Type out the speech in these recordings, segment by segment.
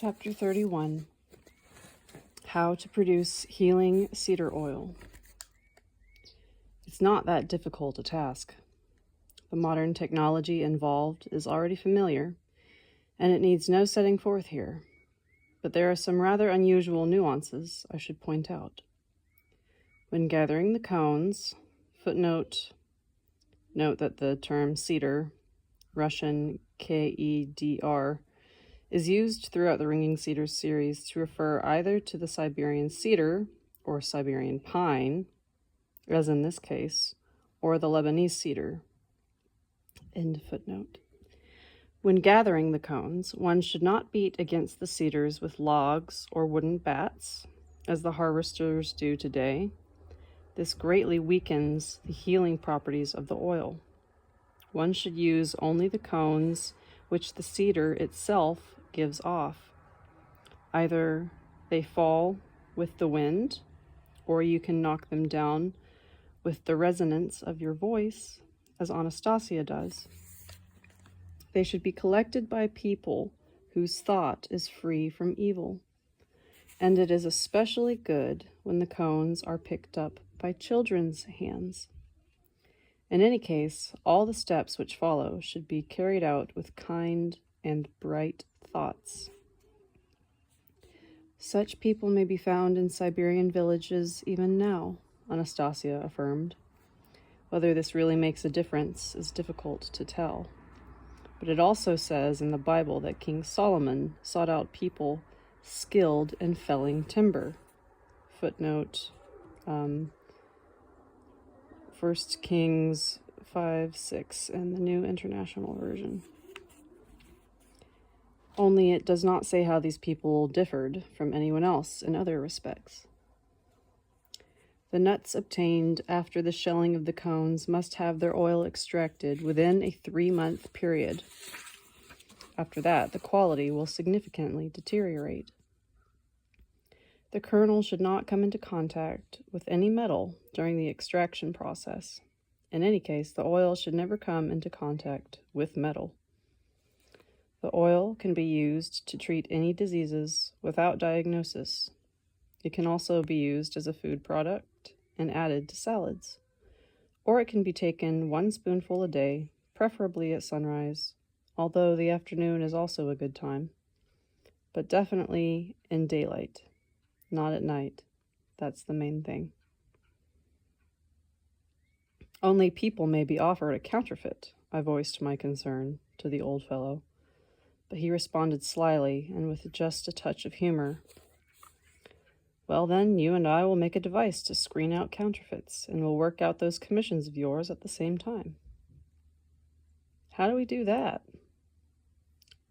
Chapter 31. How to produce healing cedar oil. It's not that difficult a task. The modern technology involved is already familiar, and it needs no setting forth here. But there are some rather unusual nuances I should point out. When gathering the cones, note that the term cedar, Russian Kedr, is used throughout the Ringing Cedars series to refer either to the Siberian cedar or Siberian pine, as in this case, or the Lebanese cedar. End footnote. When gathering the cones, one should not beat against the cedars with logs or wooden bats, as the harvesters do today. This greatly weakens the healing properties of the oil. One should use only the cones which the cedar itself gives off. Either they fall with the wind, or you can knock them down with the resonance of your voice, as Anastasia does. They should be collected by people whose thought is free from evil, and it is especially good when the cones are picked up by children's hands. In any case, all the steps which follow should be carried out with kind and bright thoughts. Such people may be found in Siberian villages even now, Anastasia affirmed. Whether this really makes a difference is difficult to tell. But it also says in the Bible that King Solomon sought out people skilled in felling timber. Footnote, 1 Kings 5:6 in the New International Version. Only it does not say how these people differed from anyone else in other respects. The nuts obtained after the shelling of the cones must have their oil extracted within a 3-month period. After that, the quality will significantly deteriorate. The kernel should not come into contact with any metal during the extraction process. In any case, the oil should never come into contact with metal. The oil can be used to treat any diseases without diagnosis. It can also be used as a food product and added to salads. Or it can be taken 1 spoonful a day, preferably at sunrise, although the afternoon is also a good time. But definitely in daylight, not at night. That's the main thing. Only people may be offered a counterfeit, I voiced my concern to the old fellow. But he responded slyly and with just a touch of humor. Well then, you and I will make a device to screen out counterfeits, and we'll work out those commissions of yours at the same time. How do we do that?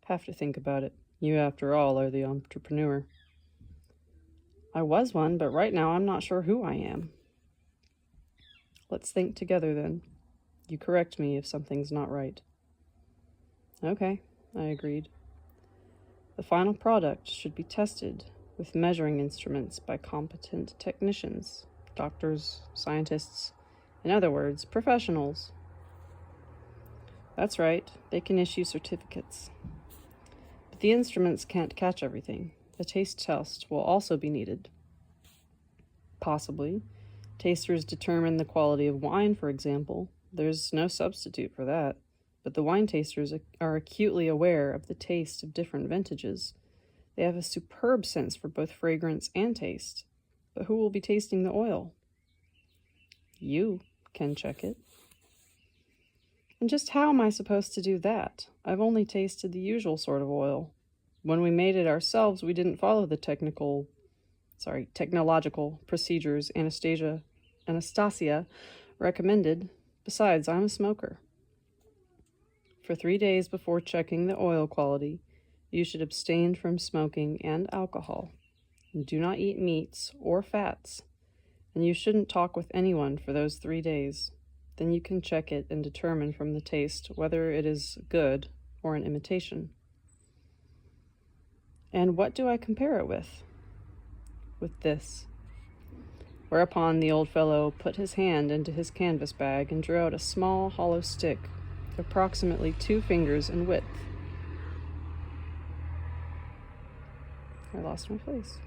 Have to think about it. You, after all, are the entrepreneur. I was one, but right now I'm not sure who I am. Let's think together then. You correct me if something's not right. Okay, I agreed. The final product should be tested with measuring instruments by competent technicians, doctors, scientists, in other words, professionals. That's right, they can issue certificates. But the instruments can't catch everything. A taste test will also be needed. Possibly. Tasters determine the quality of wine, for example. There's no substitute for that. But the wine tasters are acutely aware of the taste of different vintages. They have a superb sense for both fragrance and taste. But who will be tasting the oil? You can check it. And just how am I supposed to do that? I've only tasted the usual sort of oil. When we made it ourselves, we didn't follow the technological procedures Anastasia recommended. Besides, I'm a smoker. For 3 days before checking the oil quality, you should abstain from smoking and alcohol. And do not eat meats or fats. And you shouldn't talk with anyone for those 3 days. Then you can check it and determine from the taste whether it is good or an imitation. And what do I compare it with? With this. Whereupon the old fellow put his hand into his canvas bag and drew out a small hollow stick, approximately 2 fingers in width. I lost my place.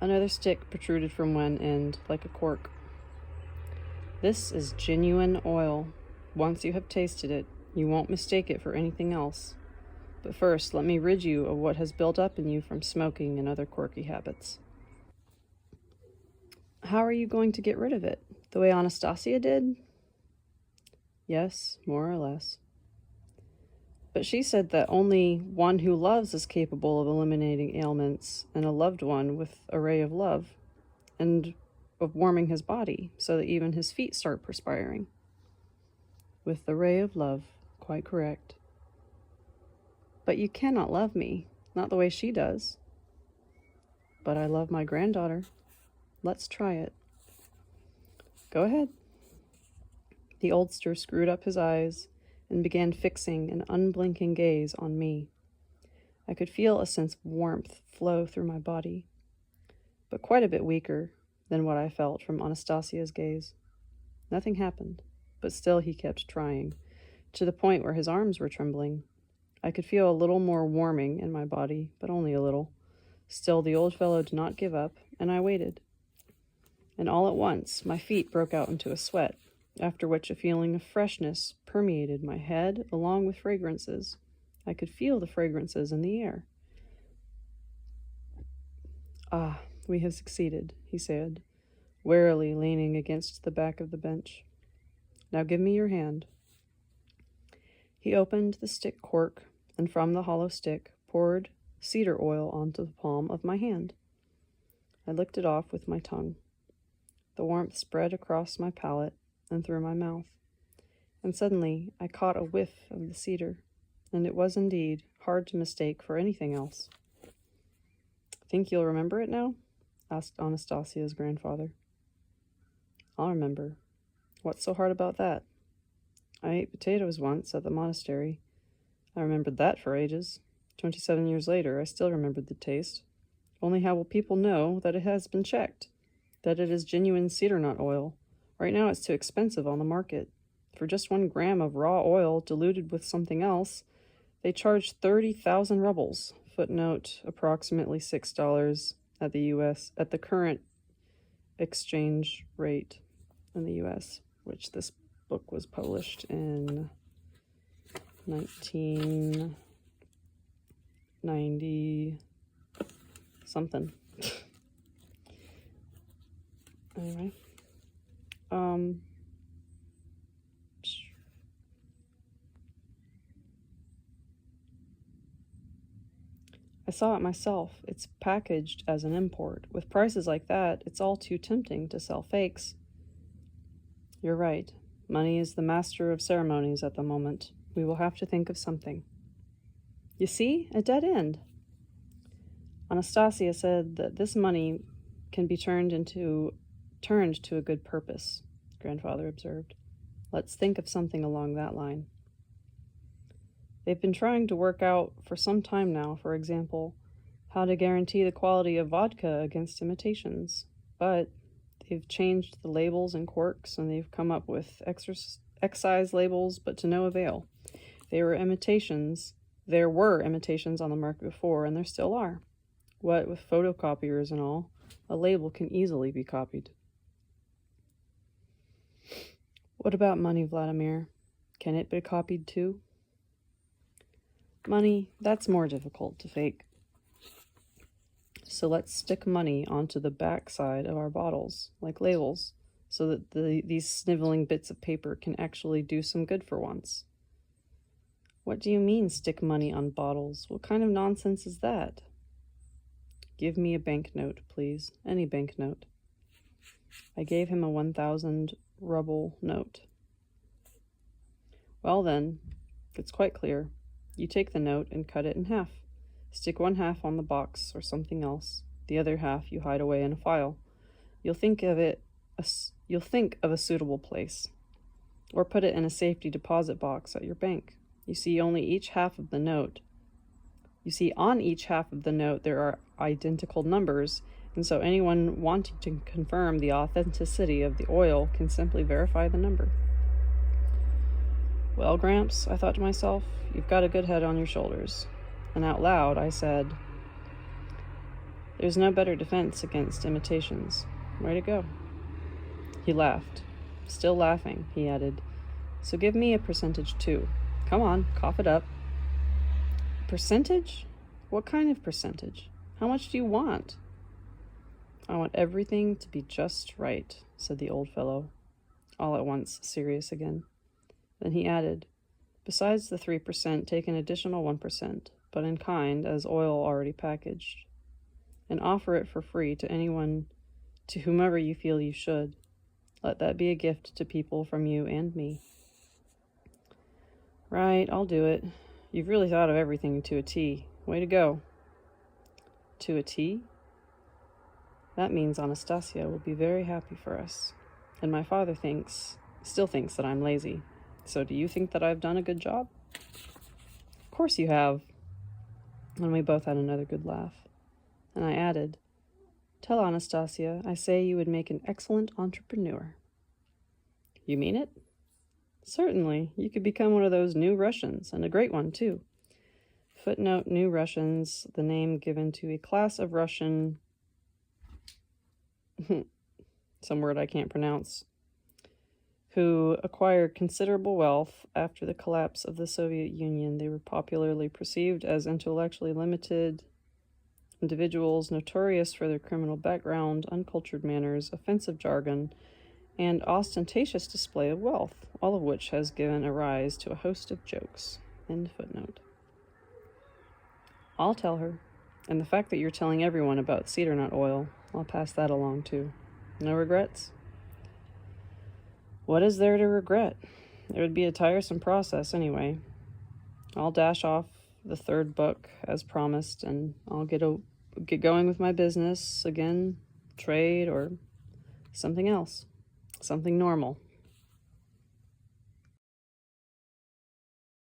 Another stick protruded from one end, like a cork. This is genuine oil. Once you have tasted it, you won't mistake it for anything else. But first, let me rid you of what has built up in you from smoking and other quirky habits. How are you going to get rid of it? The way Anastasia did? Yes, more or less. But she said that only one who loves is capable of eliminating ailments, and a loved one with a ray of love, and of warming his body so that even his feet start perspiring. With the ray of love, quite correct. But you cannot love me, not the way she does. But I love my granddaughter. Let's try it. Go ahead. The oldster screwed up his eyes and began fixing an unblinking gaze on me. I could feel a sense of warmth flow through my body, but quite a bit weaker than what I felt from Anastasia's gaze. Nothing happened, but still he kept trying, to the point where his arms were trembling. I could feel a little more warming in my body, but only a little. Still, the old fellow did not give up, and I waited. And all at once, my feet broke out into a sweat, after which a feeling of freshness permeated my head along with fragrances. I could feel the fragrances in the air. Ah, we have succeeded, he said, warily leaning against the back of the bench. Now give me your hand. He opened the stick cork, and from the hollow stick poured cedar oil onto the palm of my hand. I licked it off with my tongue. The warmth spread across my palate and through my mouth, and suddenly I caught a whiff of the cedar, and it was indeed hard to mistake for anything else. Think you'll remember it now? Asked Anastasia's grandfather. I'll remember. What's so hard about that? I ate potatoes once at the monastery. I remembered that for ages. 27 years later, I still remembered the taste. Only how will people know that it has been checked? That it is genuine cedar nut oil? Right now it's too expensive on the market. For just 1 gram of raw oil diluted with something else, they charge 30,000 rubles. Footnote, approximately $6 at the current exchange rate in the US, which this book was published in 1990 something. Anyway. I saw it myself. It's packaged as an import. With prices like that, it's all too tempting to sell fakes. You're right. Money is the master of ceremonies at the moment. We will have to think of something. You see? A dead end. Anastasia said that this money can be turned to a good purpose, grandfather observed. Let's think of something along that line. They've been trying to work out for some time now, for example, how to guarantee the quality of vodka against imitations. But they've changed the labels and corks, and they've come up with excise labels, but to no avail. There were imitations on the market before, and there still are. What with photocopiers and all, a label can easily be copied. What about money, Vladimir? Can it be copied too? Money, that's more difficult to fake. So let's stick money onto the back side of our bottles, like labels, so that these sniveling bits of paper can actually do some good for once. What do you mean, stick money on bottles? What kind of nonsense is that? Give me a banknote, please. Any banknote. I gave him a 1,000 ruble note. Well then, it's quite clear. You take the note and cut it in half. Stick 1/2 on the box or something else. The other half you hide away in a file. You'll think of a suitable place, or put it in a safety deposit box at your bank. You see, on each half of the note there are identical numbers, and so anyone wanting to confirm the authenticity of the oil can simply verify the number. Well, Gramps, I thought to myself, you've got a good head on your shoulders. And out loud, I said, There's no better defense against imitations. Way to go. He laughed. Still laughing, he added, so give me a percentage too. Come on, cough it up. Percentage? What kind of percentage? How much do you want? I want everything to be just right, said the old fellow, all at once serious again. Then he added, besides the 3%, take an additional 1%, but in kind, as oil already packaged, and offer it for free to anyone, to whomever you feel you should. Let that be a gift to people from you and me. Right, I'll do it. You've really thought of everything to a T. Way to go. To a T? That means Anastasia will be very happy for us. And my father still thinks that I'm lazy. So do you think that I've done a good job? Of course you have. And we both had another good laugh. And I added, tell Anastasia I say you would make an excellent entrepreneur. You mean it? Certainly. You could become one of those new Russians, and a great one, too. Footnote, New Russians, the name given to a class of Russian... some word I can't pronounce, who acquired considerable wealth after the collapse of the Soviet Union. They were popularly perceived as intellectually limited individuals, notorious for their criminal background, uncultured manners, offensive jargon, and ostentatious display of wealth, all of which has given a rise to a host of jokes. End footnote. I'll tell her. And the fact that you're telling everyone about cedar nut oil, I'll pass that along too. No regrets? What is there to regret? It would be a tiresome process anyway. I'll dash off the third book as promised, and I'll get going with my business again, trade, or something else. Something normal.